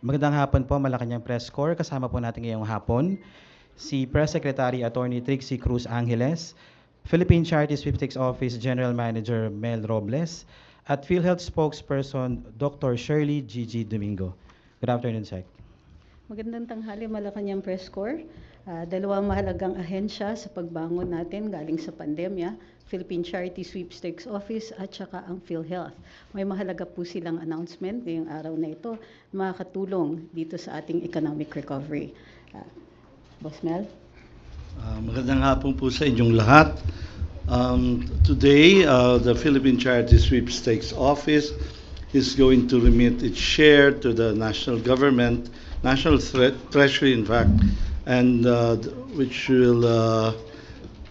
Magandang hapon po, Malacañang Press Corps. Kasama po natin ngayong hapon si Press Secretary Atty. Trixie Cruz-Angeles, Philippine Charity Sweepstakes Office General Manager Mel Robles, at PhilHealth Spokesperson Dr. Shirley Gigi Domingo. Good afternoon, Sec. Magandang tanghali, Malacañang Press Corps. Dalawang mahalagang ahensya sa pagbangon natin galing sa pandemya, Philippine Charity Sweepstakes Office at saka ang PhilHealth. May mahalaga po silang announcement ngayong araw na ito na makakatulong dito sa ating economic recovery. Boss Mel? Magandang hapon po sa inyong lahat. Today, the Philippine Charity Sweepstakes Office is going to remit its share to the national government, national treasury in fact, and which will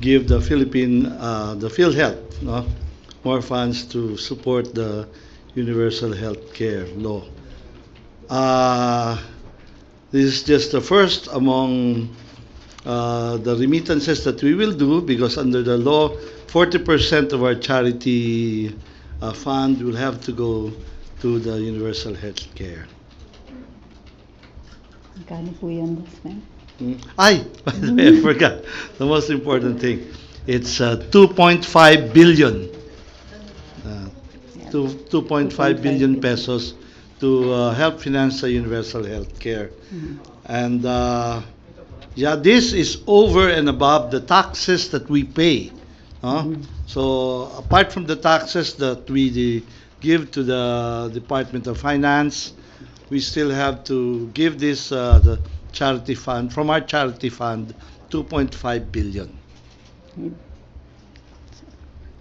give the PhilHealth more funds to support the universal health care law. This is just the first among the remittances that we will do, because under the law, 40% of our charity fund will have to go to the universal health care. Magkano po yan, Boss Mel? By the way, I forgot the most important thing. It's 2.5 billion. 2.5 billion pesos to help finance the universal health care. And this is over and above the taxes that we pay. So apart from the taxes that we give to the Department of Finance, we still have to give this the charity fund, from our charity fund, 2.5 billion.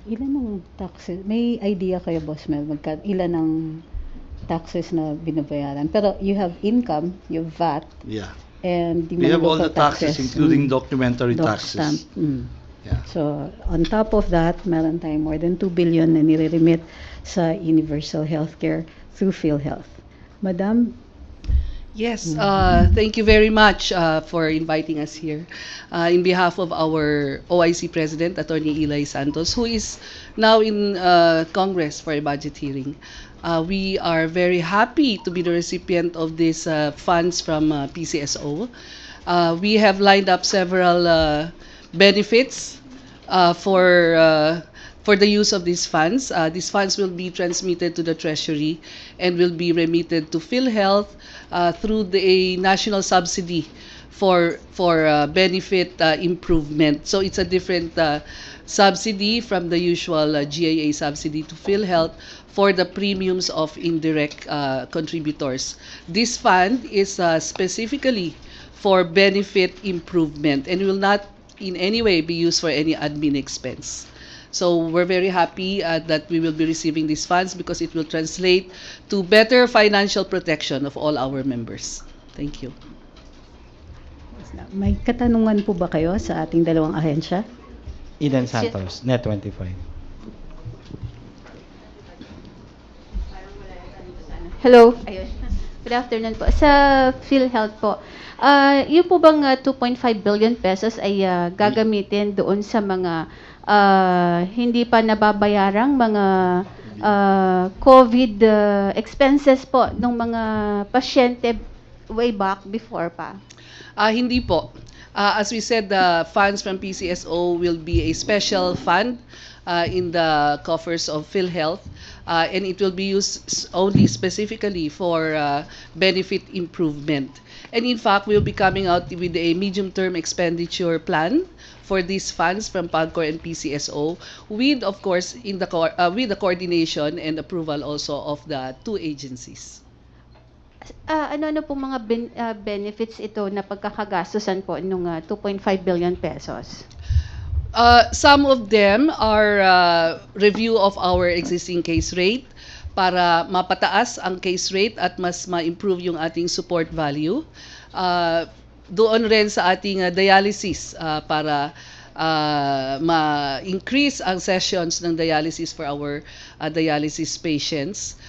Ilan ang taxes? May idea kayo, Boss Mel, ilan ang taxes na binabayaran? Pero you have income, you have VAT, Yeah. and We have all the taxes, including documentary doc taxes. stamp. Yeah. So, on top of that, meron tayong more than 2 billion na nire-remit sa universal healthcare through PhilHealth. Madam? Yes, thank you very much for inviting us here. In behalf of our OIC President, Attorney Eli Santos, who is now in Congress for a budget hearing, we are very happy to be the recipient of these funds from PCSO. We have lined up several benefits for the use of these funds. These funds will be transmitted to the Treasury and will be remitted to PhilHealth through a national subsidy for benefit improvement. So it's a different subsidy from the usual GIA subsidy to PhilHealth for the premiums of indirect contributors. This fund is specifically for benefit improvement and will not in any way be used for any admin expense. So we're very happy that we will be receiving these funds because it will translate to better financial protection of all our members. Thank you. May katanungan po ba kayo sa ating dalawang ahensya? Eden Santos, Net 25. Hello. Ayun. Good afternoon po. Sa PhilHealth po, yung po bang 2.5 billion pesos ay gagamitin doon sa mga hindi pa nababayarang mga COVID expenses po ng mga pasyente way back before pa? Hindi po. As we said, the funds from PCSO will be a special fund in the coffers of PhilHealth, and it will be used only specifically for benefit improvement. And in fact, we'll be coming out with a medium-term expenditure plan for these funds from PAGCOR and PCSO, with, of course, with the coordination and approval also of the two agencies. Ano po mga benefits ito na pagkakagastusan po nung 2.5 billion pesos? Some of them are review of our existing case rate para mapataas ang case rate at mas ma-improve yung ating support value. Doon rin sa ating dialysis para ma-increase ang sessions ng dialysis for our dialysis patients.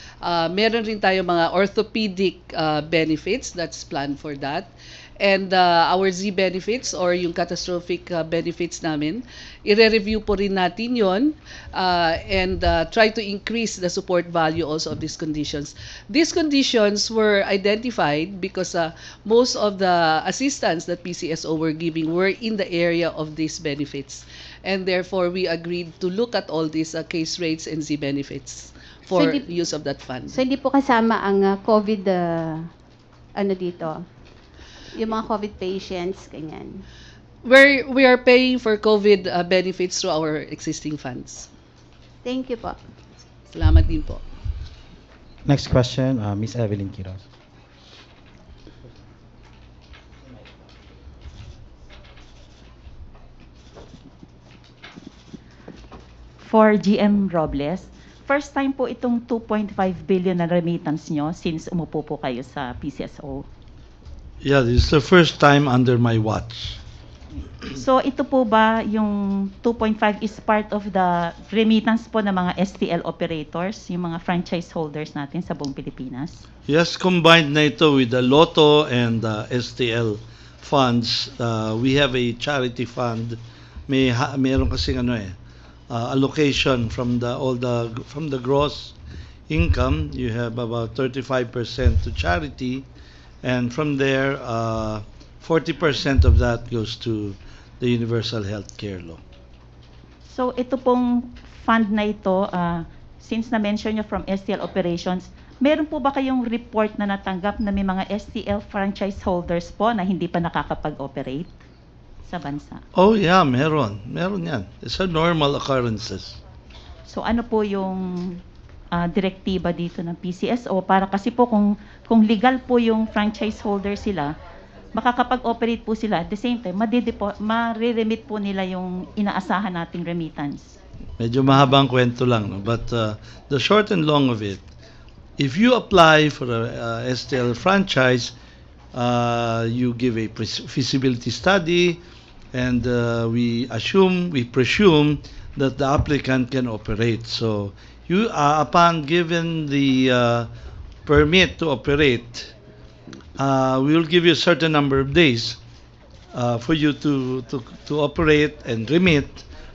Meron rin tayo mga orthopedic benefits that's planned for that. And our Z benefits or yung catastrophic benefits namin, i-review po rin natin yon and try to increase the support value also of these conditions. These conditions were identified because most of the assistance that PCSO were giving were in the area of these benefits. And therefore, we agreed to look at all these case rates and Z benefits for So, use of that fund. So hindi po kasama ang COVID ano dito? Yung mga COVID patients, ganyan. We are paying for COVID benefits through our existing funds. Thank you po. Salamat din po. Next question, Miss Evelyn Quiroz. For GM Robles, first time po itong 2.5 billion na remittance nyo since umupo po kayo sa PCSO. Yeah, this is the first time under my watch. So ito po ba yung 2.5 is part of the remittance po ng mga STL operators, yung mga franchise holders natin sa buong Pilipinas? Yes, combined na ito with the Lotto and STL funds. We have a charity fund. Meron kasing allocation from the gross income. You have about 35% to charity, and from there 40% of that goes to the universal health care law. So ito pong fund na ito, since na-mention nyo from STL operations, meron po ba kayong report na natanggap na may mga STL franchise holders po na hindi pa nakakapag-operate sa bansa? Oh yeah, meron yan. It's a normal occurrences. So ano po yung direktiba dito ng PCSO para kasi po kung legal po yung franchise holder sila, makakapag-operate po sila at the same time, ma-remit po nila yung inaasahan nating remittance. Medyo mahabang kwento lang, no? But the short and long of it, if you apply for a STL franchise, you give a feasibility study, and we presume that the applicant can operate. So you upon given the permit to operate, we will give you a certain number of days for you to operate and remit.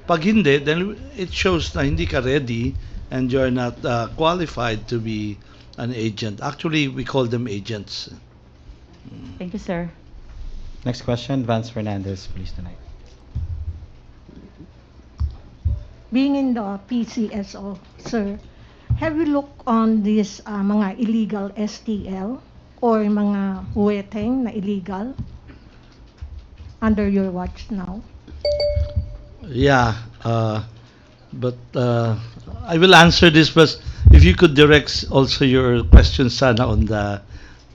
Pag hindi, then it shows na hindi ka ready and you're not qualified to be an agent. Actually, we call them agents. Thank you, sir. Next question, Vance Fernandez, please tonight. Being in the PCSO, sir, have you looked on these mga illegal STL or mga huweteng na illegal under your watch now? Yeah, but I will answer this, but if you could direct also your questions sana on the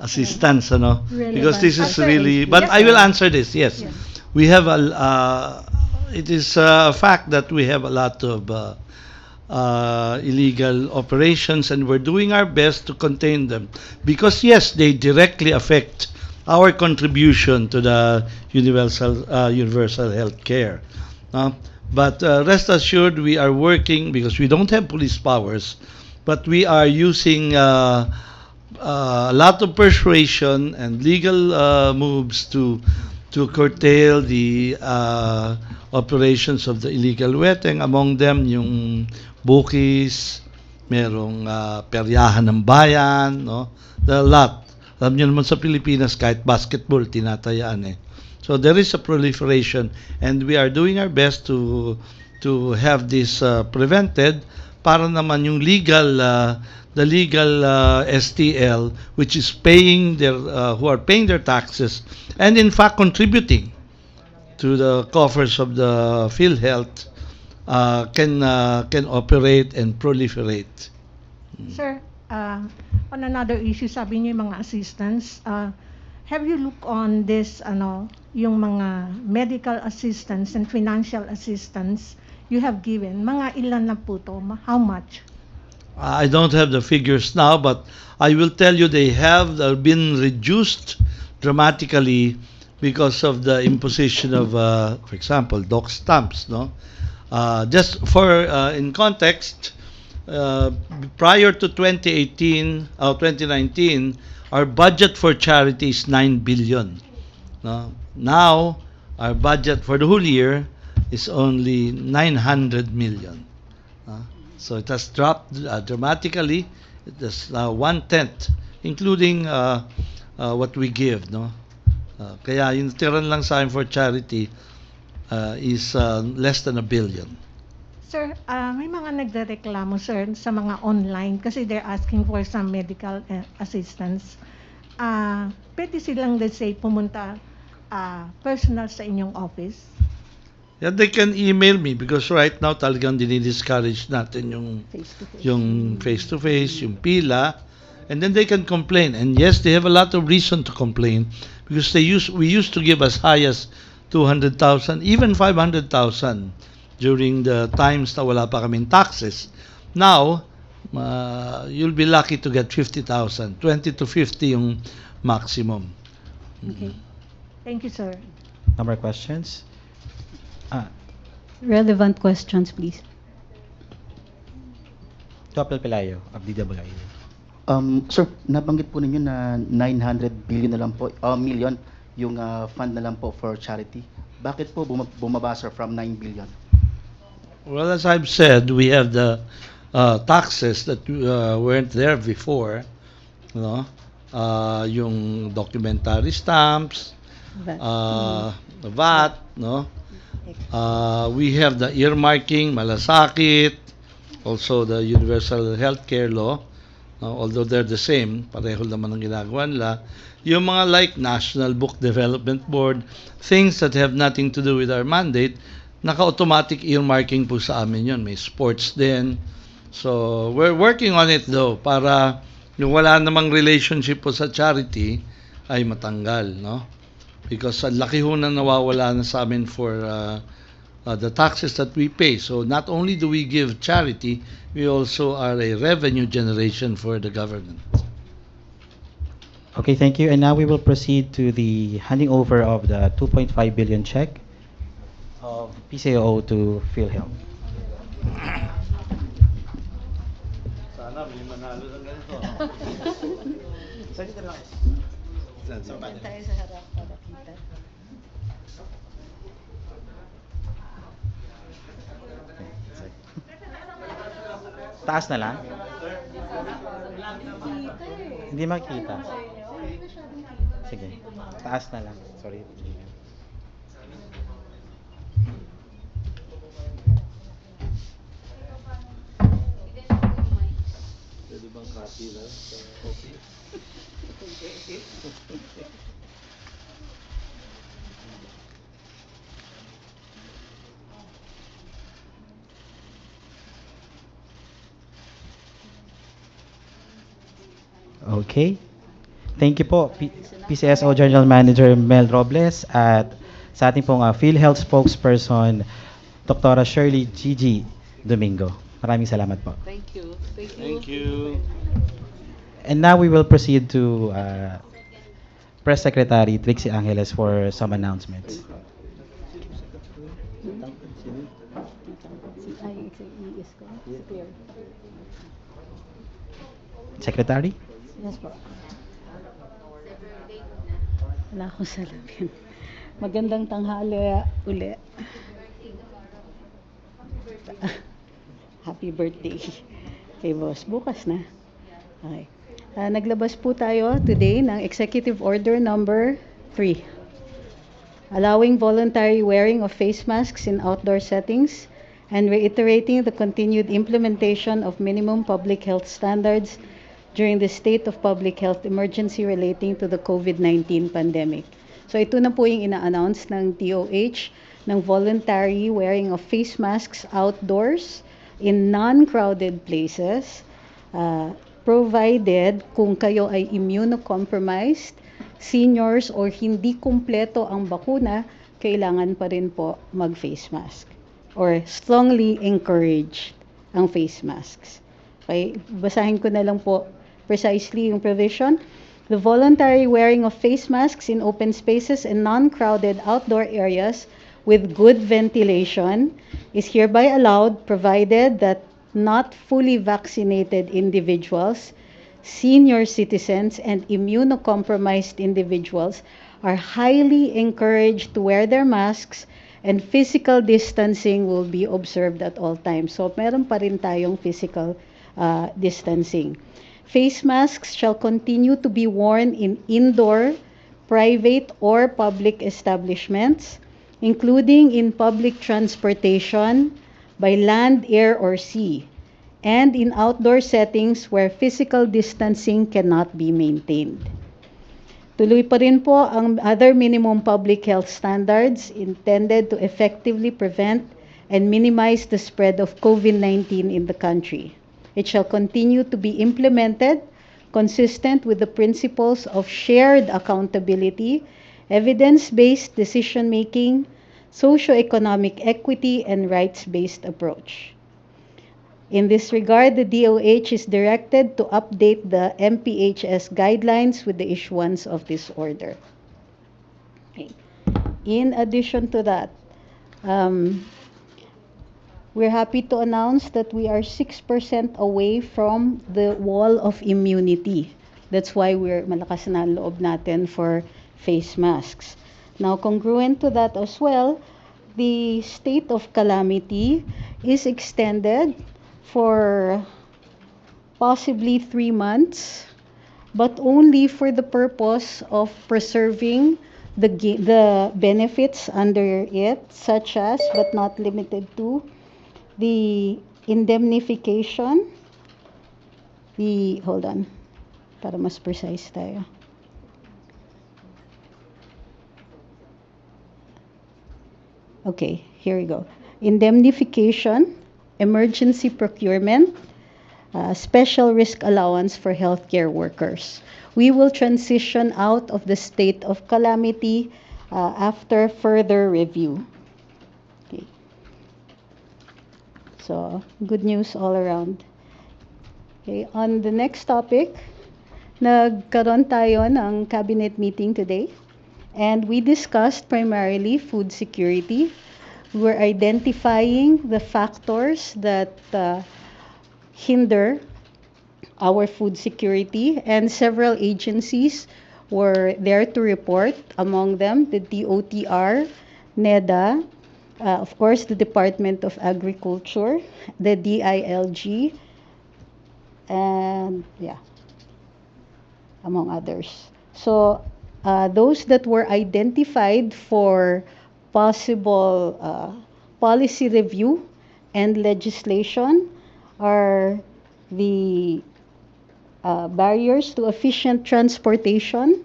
assistance, Relevant. because this is Sorry. really. But Yes, I will sir. answer this. Yes, Yes. we have it is a fact that we have a lot of illegal operations, and we're doing our best to contain them, because yes, they directly affect our contribution to the universal health care. But rest assured, we are working, because we don't have police powers, but we are using a lot of persuasion and legal moves to curtail the operations of the illegal weteng. Among them, yung bukis, merong peryahan ng bayan, no? The lot. Alam niyo naman sa Pilipinas, kahit basketball, tinatayaan eh. So there is a proliferation, and we are doing our best to have this prevented, para naman yung the legal STL, which is paying who are paying their taxes and in fact contributing to the coffers of the PhilHealth, can operate and proliferate. Sir, on another issue, sabi niyo yung mga assistance, have you looked on this, yung mga medical assistance and financial assistance you have given? Mga ilan na po to? How much? I don't have the figures now, but I will tell you they have been reduced dramatically because of the imposition of, for example, doc stamps. No, just for in context, prior to 2018 or 2019, our budget for charity is 9 billion. No? Now, our budget for the whole year is only 900 million. So it has dropped dramatically. It is now 1/10, including what we give. No? Kaya yung tiran lang sa akin for charity is less than a billion. Sir, may mga nagrereklamo, sir, sa mga online kasi they're asking for some medical assistance. Pwede silang, let's say, pumunta personal sa inyong office? Yeah, they can email me because right now talagang dinidiscourage natin yung face-to-face, yung pila, and then they can complain. And yes, they have a lot of reason to complain because we used to give as high as 200,000, even 500,000 during the times na wala pa kaming taxes. Now, you'll be lucky to get 50,000. 20 to 50 yung maximum. Okay. Thank you, sir. No more questions? Relevant questions, please. Dr. Pelayo of DWI. Sir, nabanggit po ninyo na 900 billion na lang po, million yung fund na lang po for charity. Bakit po bumaba, sir, from 9 billion? Well, as I've said, we have the taxes that weren't there before. No? Yung documentary stamps, the VAT, no? We have the earmarking, malasakit, also the universal healthcare law, although they're the same, pareho naman ang ginagawa nila. Yung mga like National Book Development Board, things that have nothing to do with our mandate, naka-automatic earmarking po sa amin yun. May sports din. So, we're working on it though, para yung wala namang relationship po sa charity ay matanggal, no? Because ang laki ho na nawawala na sa amin for the taxes that we pay. So not only do we give charity, we also are a revenue generation for the government. Okay, thank you. And now we will proceed to the handing over of the 2.5 billion check of PCAO to PhilHealth. Sana may manalo ng ganito. Tayo sa harap para kita. Taas na lang? Hindi makita. Sige, taas na lang. Sorry. Pwede bang copy lang? Okay. Okay. Thank you po, PCSO General Manager Mel Robles at sa ating pong PhilHealth spokesperson, Dr. Shirley Gigi Domingo. Maraming salamat po. Thank you. Thank you. Thank you. And now we will proceed to Press Secretary Trixie Angeles for some announcements. Secretary? Yes po. Wala akong salamin. Magandang tanghali uli. Happy birthday kay boss. Bukas na. Okay. Naglabas po tayo today ng Executive Order number 3. Allowing voluntary wearing of face masks in outdoor settings and reiterating the continued implementation of minimum public health standards during the state of public health emergency relating to the COVID-19 pandemic. So ito na po yung ina-announce ng DOH ng voluntary wearing of face masks outdoors in non-crowded places, provided kung kayo ay immunocompromised, seniors, or hindi kumpleto ang bakuna, kailangan pa rin po mag-face mask or strongly encouraged ang face masks. Okay, basahin ko na lang po precisely yung provision. The voluntary wearing of face masks in open spaces and non-crowded outdoor areas with good ventilation is hereby allowed, provided that not fully vaccinated individuals, senior citizens, and immunocompromised individuals are highly encouraged to wear their masks, and physical distancing will be observed at all times. So meron pa rin tayong physical distancing. Face masks shall continue to be worn in indoor, private, or public establishments, including in public transportation, by land, air, or sea, and in outdoor settings where physical distancing cannot be maintained. Tuloy pa rin po ang other minimum public health standards intended to effectively prevent and minimize the spread of COVID-19 in the country. It shall continue to be implemented consistent with the principles of shared accountability, evidence-based decision-making, socio-economic equity, and rights-based approach. In this regard, the DOH is directed to update the MPHS guidelines with the issuance of this order. Okay. In addition to that, we're happy to announce that we are 6% away from the wall of immunity. That's why we're malakas na ang loob natin for face masks. Now, congruent to that as well, the state of calamity is extended for possibly 3 months, but only for the purpose of preserving the benefits under it, such as, but not limited to, the indemnification, hold on, para mas precise tayo. Okay, here we go. Indemnification, emergency procurement, special risk allowance for healthcare workers. We will transition out of the state of calamity after further review. Okay. So, good news all around. Okay, on the next topic, nagkaroon tayo ng cabinet meeting today, and we discussed primarily food security. We're identifying the factors that hinder our food security, and several agencies were there to report, among them the DOTR, NEDA, of course the Department of Agriculture, the DILG, and among others. So those that were identified for possible policy review and legislation are the barriers to efficient transportation,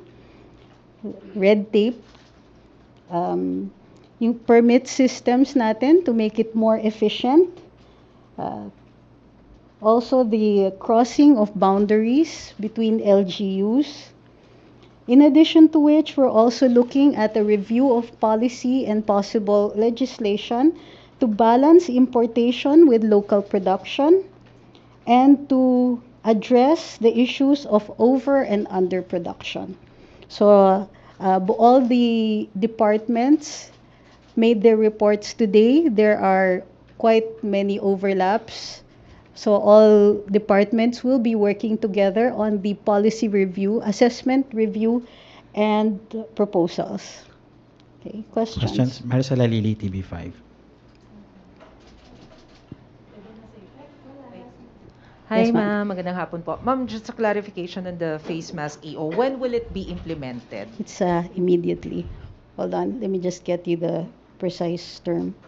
red tape, yung permit systems natin to make it more efficient, also the crossing of boundaries between LGUs. In addition to which, we're also looking at a review of policy and possible legislation to balance importation with local production and to address the issues of over and underproduction. So all the departments made their reports today. There are quite many overlaps. So all departments will be working together on the policy review, assessment review, and proposals. Okay, questions? Maricela Lili, TV5. Hi, Yes, ma'am. ma'am. Magandang hapon po. Ma'am, just a clarification on the face mask EO. When will it be implemented? It's immediately. Hold on, let me just get you the precise term.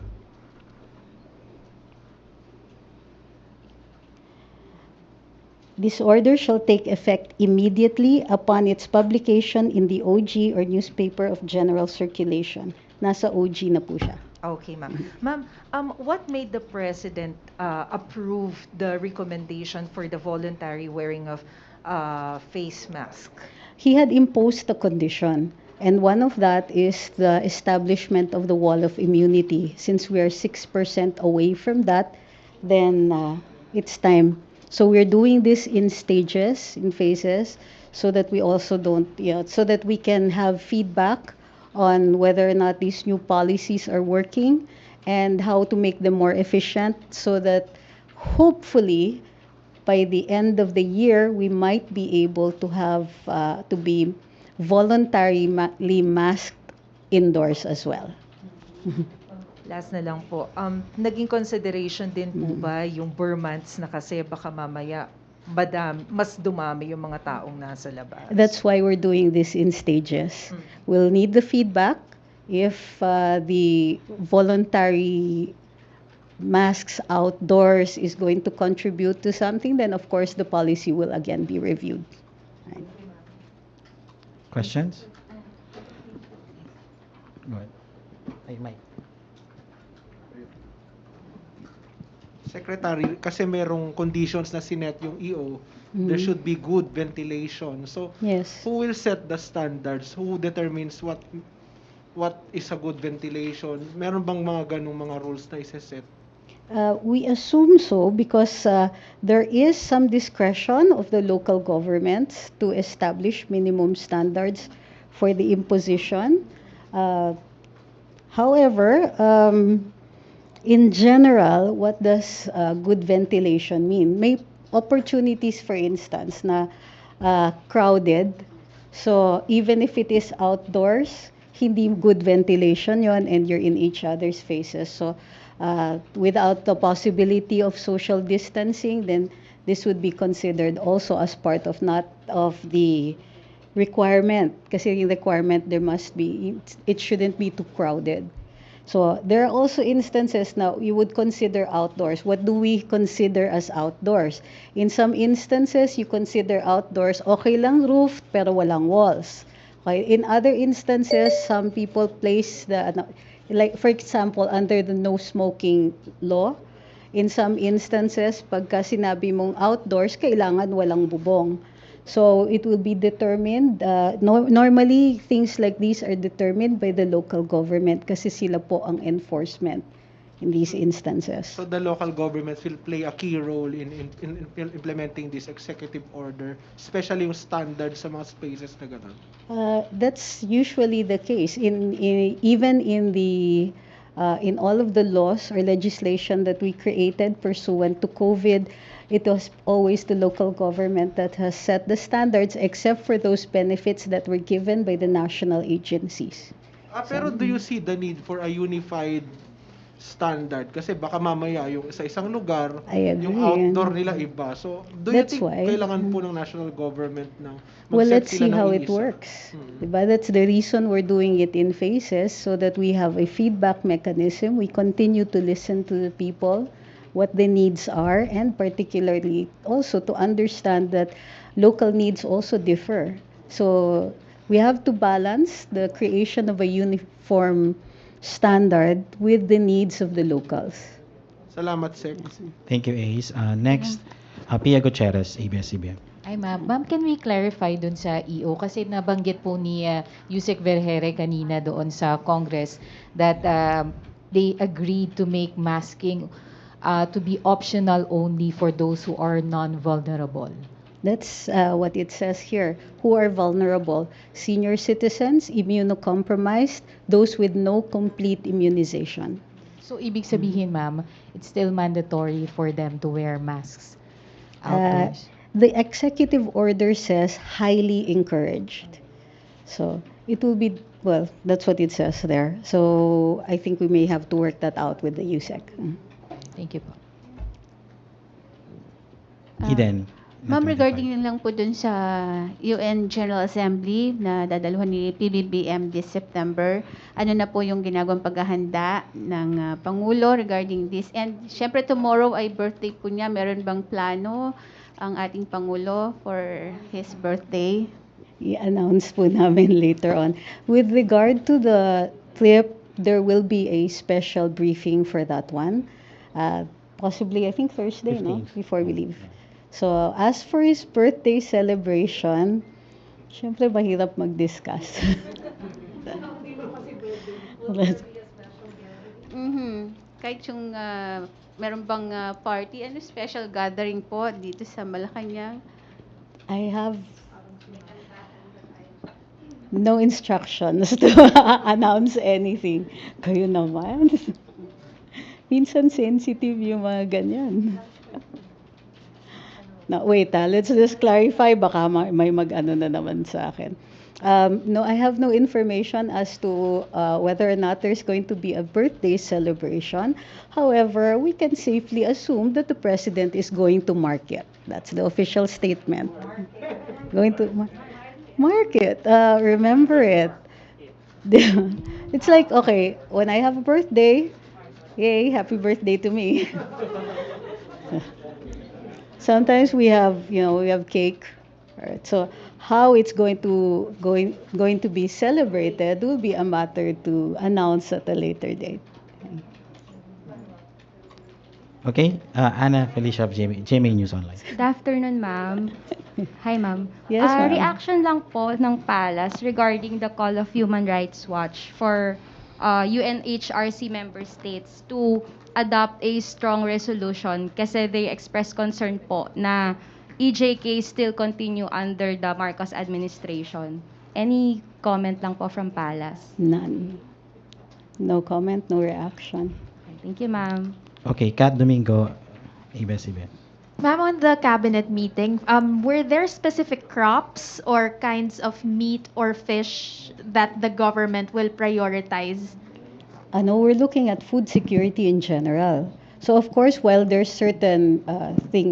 This order shall take effect immediately upon its publication in the OG or newspaper of general circulation. Nasa OG na po siya. Okay, ma'am. Ma'am, what made the President approve the recommendation for the voluntary wearing of face mask? He had imposed a condition, and one of that is the establishment of the wall of immunity. Since we are 6% away from that, then it's time. So we're doing this in stages, in phases, so that we also don't, so that we can have feedback on whether or not these new policies are working and how to make them more efficient, so that hopefully by the end of the year we might be able to have to be voluntarily masked indoors as well. Last na lang po, naging consideration din po ba yung burn months na kasi baka mamaya mas dumami yung mga taong nasa labas? That's why we're doing this in stages. We'll need the feedback. If the voluntary masks outdoors is going to contribute to something, then of course the policy will again be reviewed. Right. Questions? Go ahead. Ay, Mike. Secretary, kasi merong conditions na sinet yung EO, there should be good ventilation. So, Yes. who will set the standards? Who determines what is a good ventilation? Meron bang mga ganong mga rules na iseset? We assume so because there is some discretion of the local governments to establish minimum standards for the imposition. However, in general, what does good ventilation mean? May opportunities, for instance, na crowded. So even if it is outdoors, hindi good ventilation yon and you're in each other's faces. So without the possibility of social distancing, then this would be considered also as part of not of the requirement. Kasi yung requirement there must be, it shouldn't be too crowded. So there are also instances now you would consider outdoors. What do we consider as outdoors? In some instances, you consider outdoors, okay lang roof, pero walang walls. Okay. In other instances, some people place like for example, under the no smoking law, in some instances, pagka sinabi mong outdoors, kailangan walang bubong. So it will be determined, normally things like these are determined by the local government kasi sila po ang enforcement in these instances. So the local governments will play a key role in implementing this executive order, especially yung standards sa mga spaces na gano'n. That's usually the case. Even in all of the laws or legislation that we created pursuant to COVID, it was always the local government that has set the standards, except for those benefits that were given by the national agencies. Pero do you see the need for a unified standard? Kasi baka mamaya yung sa isang lugar, I agree. yung outdoor nila iba. So, do you That's think why. kailangan po ng national government na Well, mag-set let's sila see ng how it iisa? works. Diba? That's the reason we're doing it in phases, so that we have a feedback mechanism. We continue to listen to the people, what the needs are, and particularly also to understand that local needs also differ. So we have to balance the creation of a uniform standard with the needs of the locals. Salamat, Sec. Thank you, Ace. Next, Pia Gutierrez, ABS-CBN. Ay ma'am, can we clarify dun sa EO? Kasi nabanggit po ni Yusek Vergere kanina doon sa Congress that they agreed to make masking to be optional only for those who are non-vulnerable. That's what it says here. Who are vulnerable? Senior citizens, immunocompromised, those with no complete immunization. So ibig sabihin ma'am, it's still mandatory for them to wear masks outdoors. The executive order says highly encouraged. So it will be, well, that's what it says there. So I think we may have to work that out with the USEC. Thank you po. Eden. Ma'am, regarding lang po dun sa UN General Assembly na dadaluhan ni PBBM this September, ano na po yung ginagawang paghahanda ng Pangulo regarding this? And syempre tomorrow ay birthday po niya. Meron bang plano ang ating Pangulo for his birthday? I-announce po namin later on. With regard to the trip, there will be a special briefing for that one. Possibly, I think Thursday, 15th. no? Before we leave. So, as for his birthday celebration, syempre mahirap mag-discuss. Kahit yung meron bang party, special gathering po dito sa Malacañang? I have no instructions to announce anything. Kayo naman. Minsan sensitive yung mga ganyan. Now, wait, let's just clarify. Baka may mag-ano na naman sa akin. No, I have no information as to whether or not there's going to be a birthday celebration. However, we can safely assume that the president is going to market. That's the official statement. Going to market. Remember it. It's like, okay, when I have a birthday, yay, happy birthday to me. Sometimes we have, we have cake. Right? So how it's going to be celebrated will be a matter to announce at a later date. Okay, Ana Felicia of GMA News Online. Good afternoon, ma'am. Hi, ma'am. Yes, ma'am. Reaction lang po ng Palace regarding the call of Human Rights Watch for UNHRC member states to adopt a strong resolution kasi they express concern po na EJK still continue under the Marcos administration. Any comment lang po from Palace? None. No comment, no reaction. Thank you, ma'am. Okay, Kat Domingo, ABS-CBN. Ma'am, on the cabinet meeting, were there specific crops or kinds of meat or fish that the government will prioritize? We're looking at food security in general. So of course, while there's certain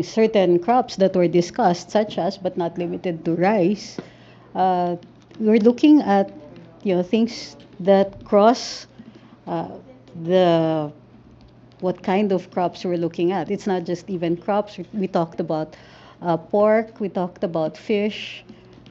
certain crops that were discussed, such as but not limited to rice, we're looking at things that cross the what kind of crops we're looking at. It's not just even crops. We talked about pork, we talked about fish,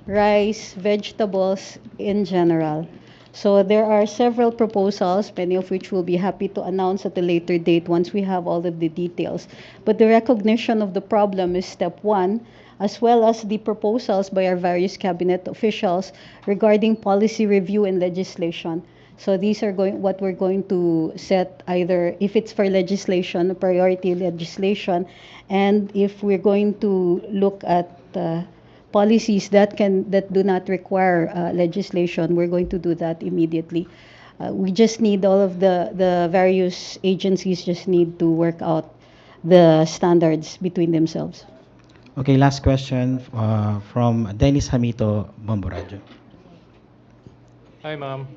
rice, vegetables in general. So there are several proposals, many of which we'll be happy to announce at a later date once we have all of the details. But the recognition of the problem is step one, as well as the proposals by our various cabinet officials regarding policy review and legislation. So these are what we're going to set, either if it's for legislation, priority legislation, and if we're going to look at policies that do not require legislation, we're going to do that immediately. We just need all of the various agencies just need to work out the standards between themselves. Okay, last question from Dennis Hamito, Bombo Radio. Hi, ma'am.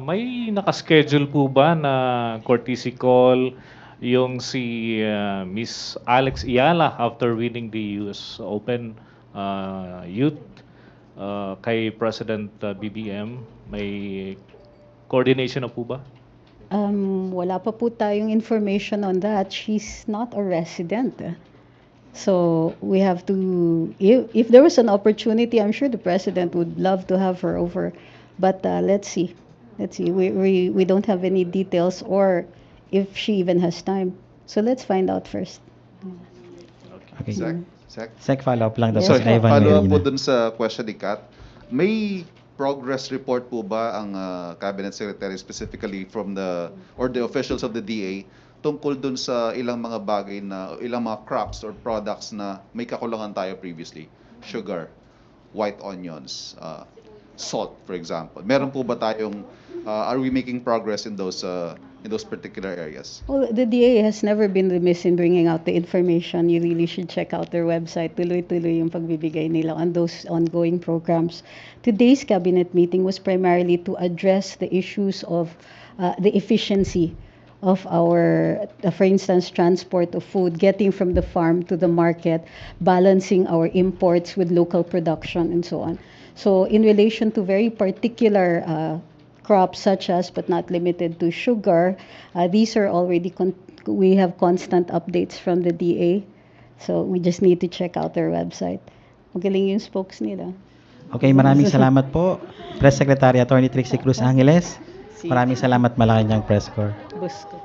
May nakaschedule po ba na courtesy call yung si Miss Alex Ayala after winning the US Open Youth kay President BBM? May coordination na po ba? Wala pa po tayong information on that. She's not a resident. So we have to, if there was an opportunity, I'm sure the President would love to have her over. But let's see. We don't have any details or if she even has time. So let's find out first. Okay. Sec. Sec follow-up lang daw Yes, po kay Ivan Follow up po Marina. dun sa question ni Kat. May progress report po ba ang Cabinet Secretary specifically from the officials of the DA tungkol dun sa ilang mga bagay na ilang mga crops or products na may kakulangan tayo previously? Sugar, white onions, salt, for example. Meron po ba tayong are we making progress in those particular areas? Well, the DA has never been remiss in bringing out the information. You really should check out their website. Tuloy-tuloy yung pagbibigay nila on those ongoing programs. Today's cabinet meeting was primarily to address the issues of the efficiency of our, for instance, transport of food, getting from the farm to the market, balancing our imports with local production, and so on. So in relation to very particular crops such as, but not limited to sugar, these are already, we have constant updates from the DA. So we just need to check out their website. Magaling yung spokes nila. Okay, maraming salamat po. Press Secretary Atty. Trixie Cruz-Angeles. Maraming salamat Malacañang Press Corps. Busco.